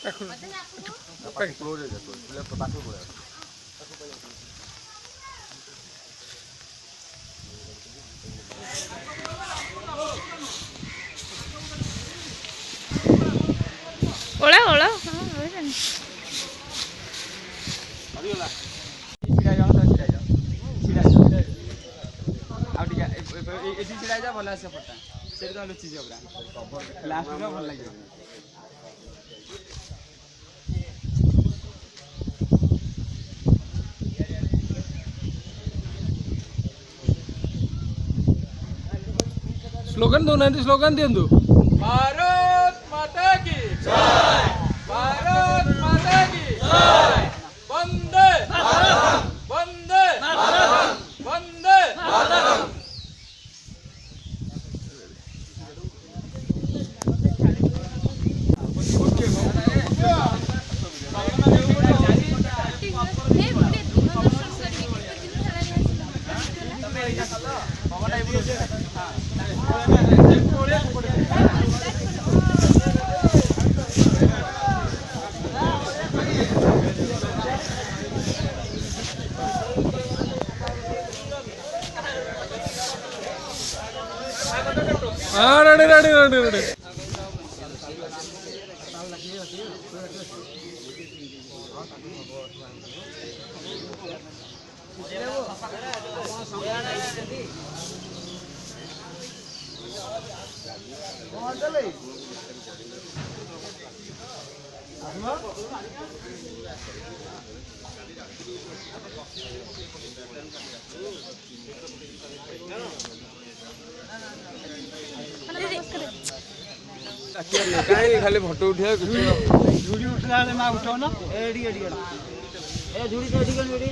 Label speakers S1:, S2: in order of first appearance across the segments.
S1: ओला ओला
S2: छिड़ा जा भल आस फटा से लुचि पूरा लास्ट भल लगे
S3: स्लोगन दो ना स्लोगन दिंतु
S2: भारत माता की जय भारत माता की जय वंदे मातरम वंदे मातरम वंदे मातरम
S3: हाँ रेडी रेडी रेडी रेडी
S2: कहीं खाली फोटो उठे
S4: झूड़ी उठला ना उठो ना एडी एडी ए झूड़ी तो ठीक है झूड़ी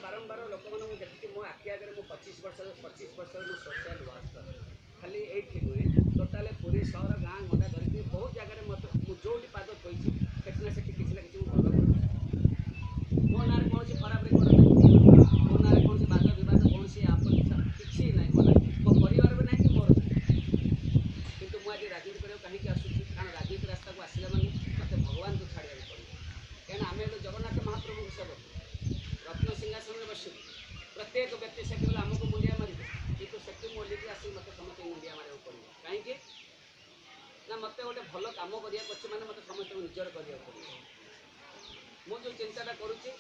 S4: बारंबार लोक मैंने देखी मो आखि आगे 25 वर्ष सोशल वर्कर खाली ये नुहे टोटाल पूरी सहर गाँ गंडा धरिकी बहुत जगह मतलब जो पाद थी से किसी ना कि भल कर मो ना कौन खराब रेकर्ड ना मो ना कौन बाद विवाद कौन आपत्ति किसी ना मो परिवार भी ना कि मोर कि मुझे राजनीति करने कहीं आसूँ कारण राजनीति रास्ता को आसला मैंने मत भगवान को छाड़ा पड़े कहीं आम जगन्नाथ महाप्रभु सेवक रत्न सिंहासन में बसु प्रत्येक व्यक्ति से केवल आमको मुंडिया मारे कितु से मोलिक आसिक मत समस्त मुंडिया मारे पड़ो कहीं ना मत गोटे भल कम करने मैंने मत समस्त निजर करा पड़ो मुझे चिंता करुच्ची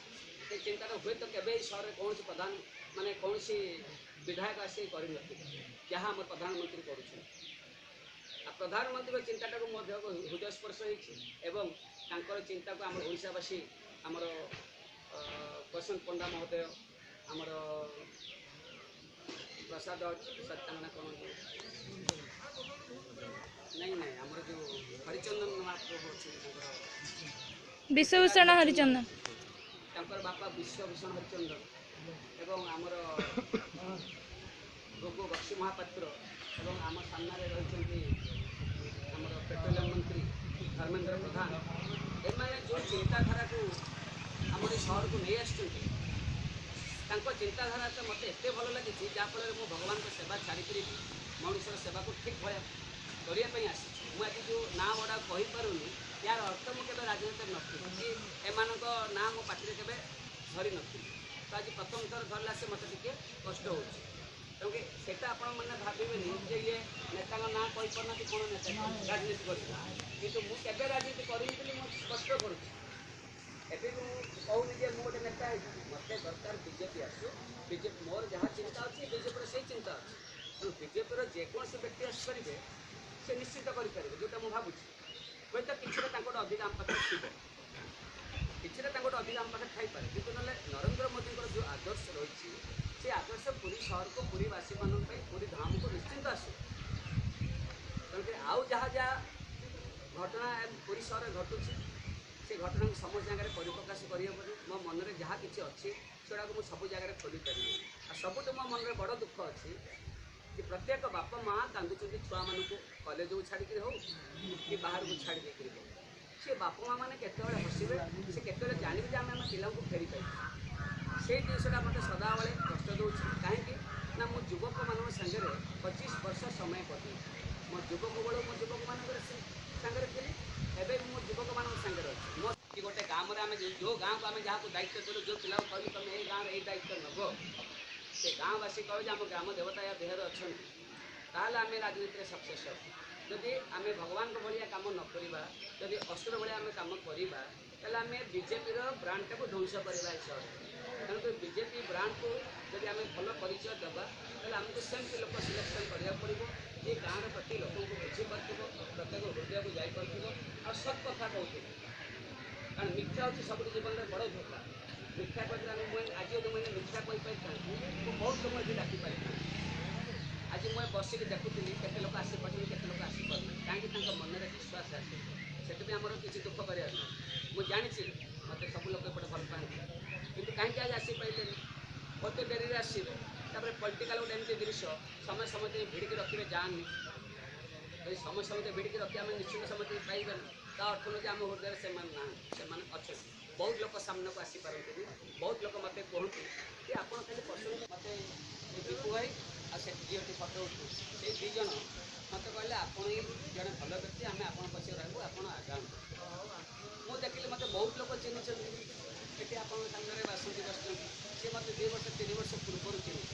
S4: से चिंता हुए तो केवे सहर कौन प्रधान माने कौन विधायक आसी कर जहाँ आम प्रधानमंत्री कर प्रधानमंत्री चिंताटा को हृदयस्पर्श होकर चिंता को आम ओडावासी आमर बसंत पंडा महोदय आमर प्रसाद सत्याना कौन नहीं नहीं आमर जो हरिचंदन महाप्रभु अच्छे
S1: विश्वभूषण हरिचंदन
S4: बापा विश्वभूषण हरिचंदन एवं आमर गोगो बक्सी महापात्र एवं आम सामने रही आमर पेट्रोलियम मंत्री धर्मेंद्र प्रधान एमाने जो चिंताधारा को आम सहर को नहीं आसुँच चिंताधारा तो मत एत भल लगी जहाँफल मो भगवान को सेवा छाड़ी मनुष्य सेवा को ठीक भाया करने आसी मुझे जो ना बड़ा कहीपरूनी यार अर्थ मुझे राजनीति नी कि एमान ना मो पार्टी के धरी नी तो आज प्रथम थर धरला से मत टे कष्ट हो क्योंकि सेटा आपण मैंने भावेनि जे ये नेता ना कही पारना कौन नेता राजनीति कर कितु मु केबे राजनीति करूँ स्पष्ट करुच्ची एबे भी कहूनी जे मु गोटे नेता है मत दरकार बीजेपी आसू बीजेपी मोर जहाँ चिंता अच्छी बीजेपी से चिंता अच्छी तेणु बीजेपी जेकोसी व्यक्ति आसपारे से निश्चित करेंगे जोटा मुझे भावुँ हूँ तो कि अधिक आम पाखे थी कि अधिक आम पाखे थी कितु ना नरेंद्र मोदी जो आदर्श रही से आदर्श पुरी सहर को पुरीवासी मान पुरी धाम को निश्चिंत आसू तेणुक आउ जहाँ जहाँ घटना पुरी सहर घटुची से घटना को समस्त जगह परिप्रकाश करहबनी मो मन में जहाँ किसी अच्छी से मुझे सब जगह खोली पारि आ सबुठ मो मन में बड़ दुख अच्छी कि प्रत्येक बापा माँ कांदुंट छुआ मान कलेज को छाड़ी हो कि बाहर को छाड़ी देकर हो सी बापा माँ मैंने केतवे हसवे से केतवे जानवे आम पिला फेरी पाइबू से जिनसा मत सदाबले कष्ट दूसरी कहीं ना मु युवक मान सागर 25 वर्ष समय कटे मो युवक बेलू मो युवक मान सागर थी एवं मो युवक मान सागर अच्छी मो कि गोटे गाँव में आम जो गाँव को आम जहाँ दायित्व देलु जो पिला कहलु तुम ये गाँव ये दायित्व नब से गाँववासी कहे आम ग्राम देवता या देहर अच्छा ताल आम राजनीति में सक्सेस जदि आम भगवान को भाया कम न करवा जदि असुर भाया आम कम करवा ताल आम बीजेपी ब्रांड टाक ध्वंस करवा तेणुक बीजेपी ब्रांड को जब आम भल परिचय देवा तो आमको सेमती लोक सिलेक्शन करा पड़ो ये गाँव प्रति लोक बुझीपार प्रत्येक हृदय को जापर आ सब कथा कहते कारण मिथ्या हूँ सब जीवन में बड़ धोखा मिथ्या कहते आज यदि मैंने मिथ्या कही पारि तो बहुत लोग ये डाकी पारि आज मुझे बसिक देखुली केते लोक आसीपार केते लोक आसीपार कहीं मन में विश्वास आसे से आमर किसी दुख कर मुझे जानी मत सब लोग एपटे भल पाती कि कहीं आज आसीपारे बहुत डेरी आसवे तापर पॉलिटिकल गोटे एमती जिनिस समय समझते भिड़िकी रखिए जानी यदि समय समझते भिड़िकी रखिए आम निश्चित समझते पाइबा ता अर्थ नुह आम हृदय से अच्छा बहुत लोग सामने को आसीपारती बहुत लोग मत कहते कि आपड़ खाली पसंद मत दीपू भाई आ से झीटी फटो उठू से दुज मत कहले आपड़ जड़े भल व्यक्ति आम आप पछे रहू आप आगाँ मुझे देखिए मत बहुत लोग चिन्हित ये आप सामने बासंती बस सी मत 2 वर्ष 3 वर्ष पूर्व चिन्हित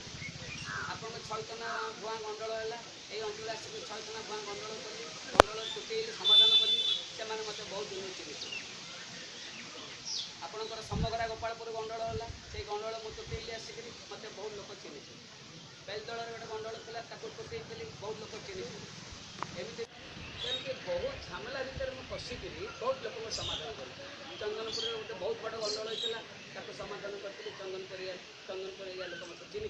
S4: आप छईतन भुआ गंडल है ये अंचल आसिक छईतन भुआ गंडल कली गंडल तुटेल समाधान कली से मत बहुत दिन चिन्हित आपणकर समगरा गोपालपुर गंडल है से गंडल मुझे तुटेली आसिक मत बहुत लोग चिन्हित बेलदल गोटे गंडल था तुटेली बहुत लोग चिन्हित एमती बहुत झमेला भितर मुझे पशिकी बहुत लोक समाधान करी चंदनपुर गोटे बहुत बड़ गंडल होता समाधान करी चंदनपुर लोक मत चिन्ह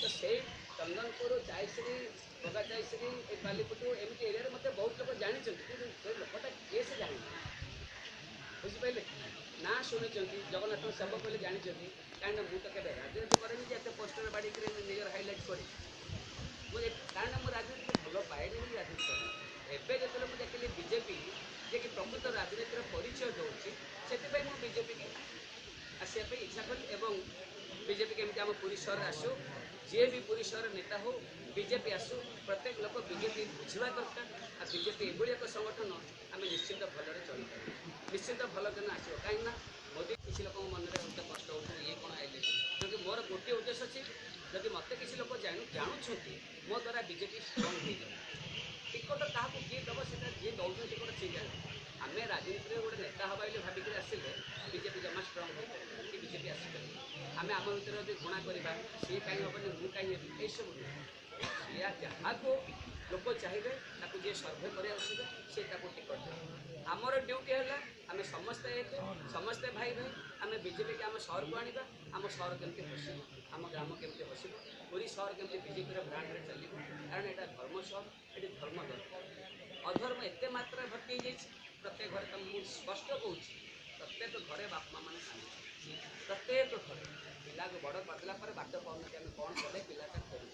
S4: तो से चंदनपुर चायश्री बगा चायश्री बालीपुटू एमती एरिया मत बहुत लोग जानते कि लोकटा किए से जानी बुझिपारे ना शुणी जगन्नाथ सेवक बोले जानते कहीं मुझे तो केवे राजनीति करेनि जे एत पोस्टर बाड़ी निजर हाइलाइट करी मुझे कारण मुझे राजनीति भल पाएनि राजनीति करें एवं जो मुझे देखिली बीजेपी जे कि प्रकृत राजनीतिर परिचय दूसरी से मुझे बीजेपी आसपा इच्छा कली और बीजेपी केमती आम पुरी सहर आसू जी भी पुरी सहर नेता हो बीजेपी आसू प्रत्येक लोक बीजेपी बुझा दरकार आ बीजेपी एभली एक संगठन आम निश्चित भलरे चल निश्चित भल दिन आसो कहीं मोदी किसी लोक मन में गोटे कष्ट हो ये कौन आइले क्योंकि मोर गोटे उद्देश्य अच्छी जदि मत किसी लोक जानूँ मो द्वारा बीजेपी स्ट्रंग हो टिकट क्या किए दब से जी दौर टिकट सी जाए आम राजनीति में गोटे नेता हवा भाविक आसिले बीजेपी जमा स्ट्रंग हो कि बीजेपी आसपे आम आम भितर जो घृणा करवा सी कहीं हेनी मुझे कहीं हेबी यू नुह जहाँ को लोक चाहिए जी सर्भे कर सी टिकट दे आमर ड्यूटी है आम समस्ते एक समस्ते भाई भाई आम बीजेपी के आम सहर को आने आम सहर केमती हसब आम ग्राम केमती हसब पूरी सहर केमती बीजेपी ब्रांड चलो कारण यहाँ धर्म सहर ये धर्म दरकार अधर्म एत मात्रा भर्ती हो जाए प्रत्येक घर तुम स्पष्ट कौच प्रत्येक घरे बापा मैंने कांदी प्रत्येक घर पिला को बड़ करदेला बाट पाऊना आम कौन कले पिलाटा करूँ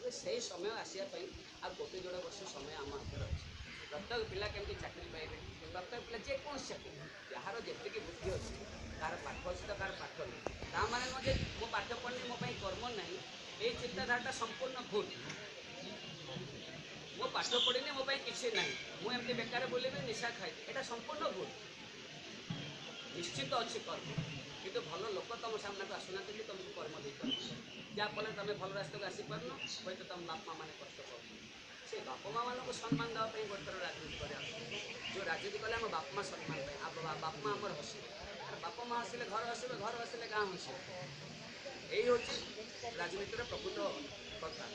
S4: तो से समय आसापी आ गोटे जोड़ वर्ष समय आम हाथ अच्छे प्रत्येक पिला केमती चाकरी पाइबे प्रत्येक पिला जेकोसी चाकरी जार जी बुद्धि अच्छी कार पाठ अच्छी तो कार पाठ नहीं ता मैंने नुहे मो पाठ पढ़नी मो कर्म ना ये चिंताधारा संपूर्ण भूल मो पाठ पढ़नी मो किसी ना मुझे बेकार बोली निशा खाई यहाँ संपूर्ण भूल निश्चित अच्छी कर्म किंतु भल लोक तुम सामने को आसुना कि तुमको कर्म दे पार जहाँफल तुम भल रास्ता को आसीपार हूँ तो तुम बापा मैंने कष्ट कर से बापा माँ मान सम्मान देवाई गोटे थर राजनीति करा जो राजनीति कले आम बापा माँ सम्मान बापा माँ आमर हसवे बापा माँ हसिले घर हसवे घर हसिले गाँ हसवे यही हूँ राजनीतिर प्रकृत कथा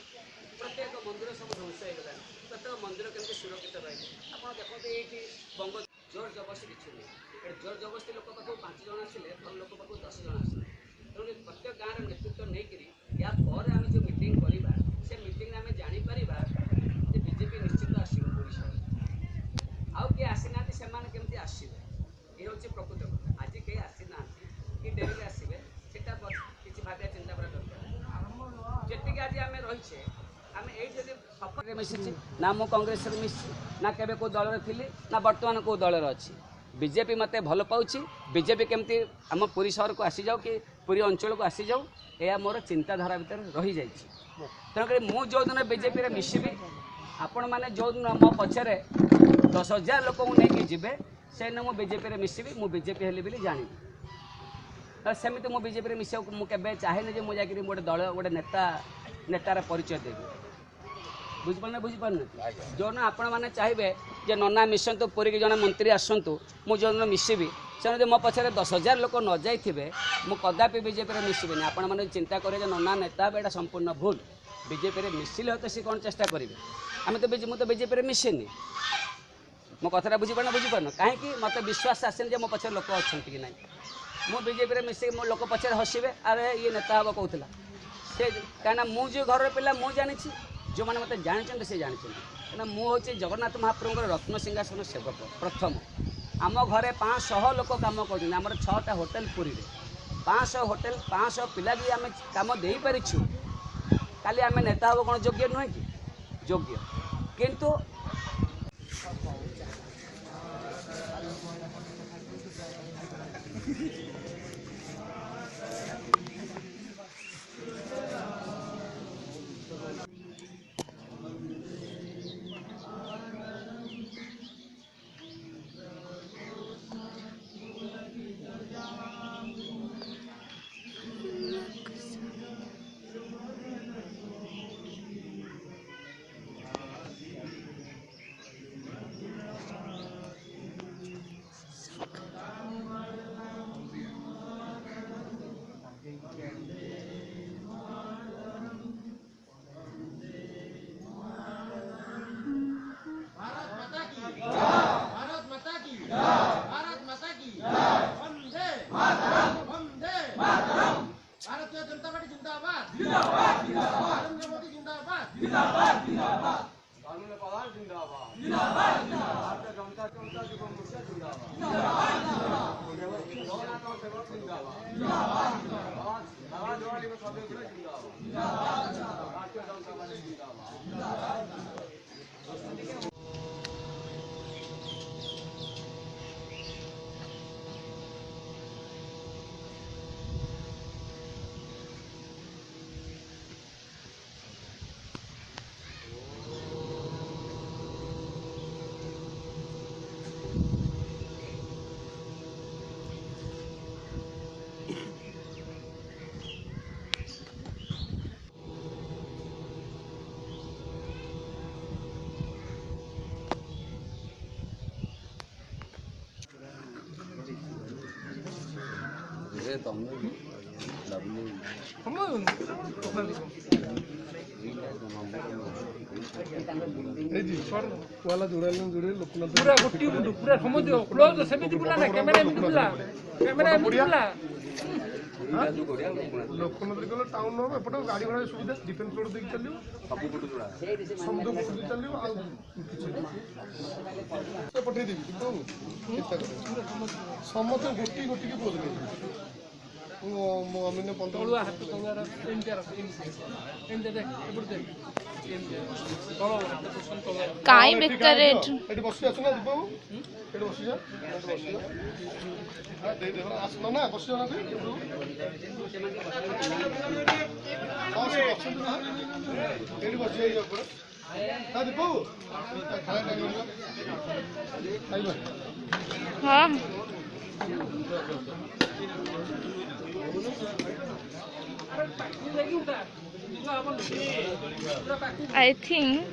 S4: प्रत्येक मंदिर सब ध्वंस हो गला प्रत्येक मंदिर केमती सुरक्षित रही आप देखते ये बंग जोर जबरदस्ती किसी नहीं जोर जबरदस्ती लोक पाख 5 जन आसिले भल लोक पाख 10 जन आसिले तेणु प्रत्येक गाँव नेतृत्व नहीं या आम जो मीटिंग करवा से मीटिंग आम जापर बीजेपी निश्चित आसो आउ किए आसी ना से केमती आसवे ये हूँ प्रकृत कथा आज कहीं आसी ना कि डेरी आसवे से किसी भाग्य चिंता करा दरकार जी आज आम रहीचे आम ये सफर मिसी ना मु कांग्रेस मिसी ना केबे को दल थी ना बर्तमान को दल अच्छी बीजेपी मत भल पाँच बीजेपी केमती आम पुरी सहर को आसी जाओ कि पुरी अंचल को आसी जाओ यह मोर चिंताधारा भितर रही जाइए तेणुक मु जो दिन बीजेपी रे मिसबी आपण मैंने जो दिन मो पछरे 10,000 लोक नहीं जीवे से दिन मुझे बीजेपी मिसबी मु बीजेपी हेली बोली जानी सेमती मो बीजेपी मिसा मुझे चाहेनि जे मुझे गोटे दल गोटे नेतार परिचय देवी बुझिपार जो दिन आपण मैंने चाहिए जे नना मिसतु पुरी की जड़े मंत्री आसतु मुझे जो दिन मिसबी से मो पछरे 10,000 लोक न जाइए मु कदापि बीजेपी मिसबी आपण मैंने चिंता करें नना नेता यहाँ संपूर्ण भूल बीजेपी मिसिले तो सी कौन चेष्टा करेंगे आम तो मुझे बीजेपी मिसेनि मो कथा बुझिपार कहीं मत विश्वास आसेनि मो पछरे लोक अच्छा कि ना मु बीजेपी मिसे मो लोक पछरे हसबे अरे ये नेता हम कहूला से कहीं मुझे घर पिला मुझे जानी जो मैंने मत जानते से जानते कहीं मुझे जगन्नाथ महाप्रभुर रत्न सिंहासन सेवक प्रथम आम घरे 500 लोक कम कर आम 6टा होटेल पुरी में 500 होटेल 500 पिला भी आम कम दे पारिछु काली आम नेता हम कौन योग्य नुहे कि योग्य किंतु
S5: भारतीय जनता पार्टी जिंदाबाद नरेंद्र मोदी जिंदाबाद
S2: कानून प्रधान जिंदाबाद भारतीय जनता युवा मोर्चा जिंदाबाद जगन्नाथ सेवक जिंदाबाद समाजवादी सदस्य जिंदाबाद भारतीय जनता पार्टी जिंदाबाद
S3: वाला जुड़े लोकनाथ पूरा गोटी पूरा समझ क्लोज सेमिति बुला ना कैमरा एमिति बुला लोकनाथ गलो टाउन नो एपट गाड़ी घोड़ा सुविधा डिफेंस रोड देख चलियो सब कुछ चलियो आ से पठे देबी समस्त गोटी गोटी के बोल मैंने 15 हाथ तंगार इंडिया देख एपट
S1: काई बेकार
S3: एटी बसी आछ ना दीपू एटी बसी जा हां दे दे आसनो ना बसी ना दे एटी बसी जाई ऊपर हां दीपू खाना टाइम हो हां
S1: I think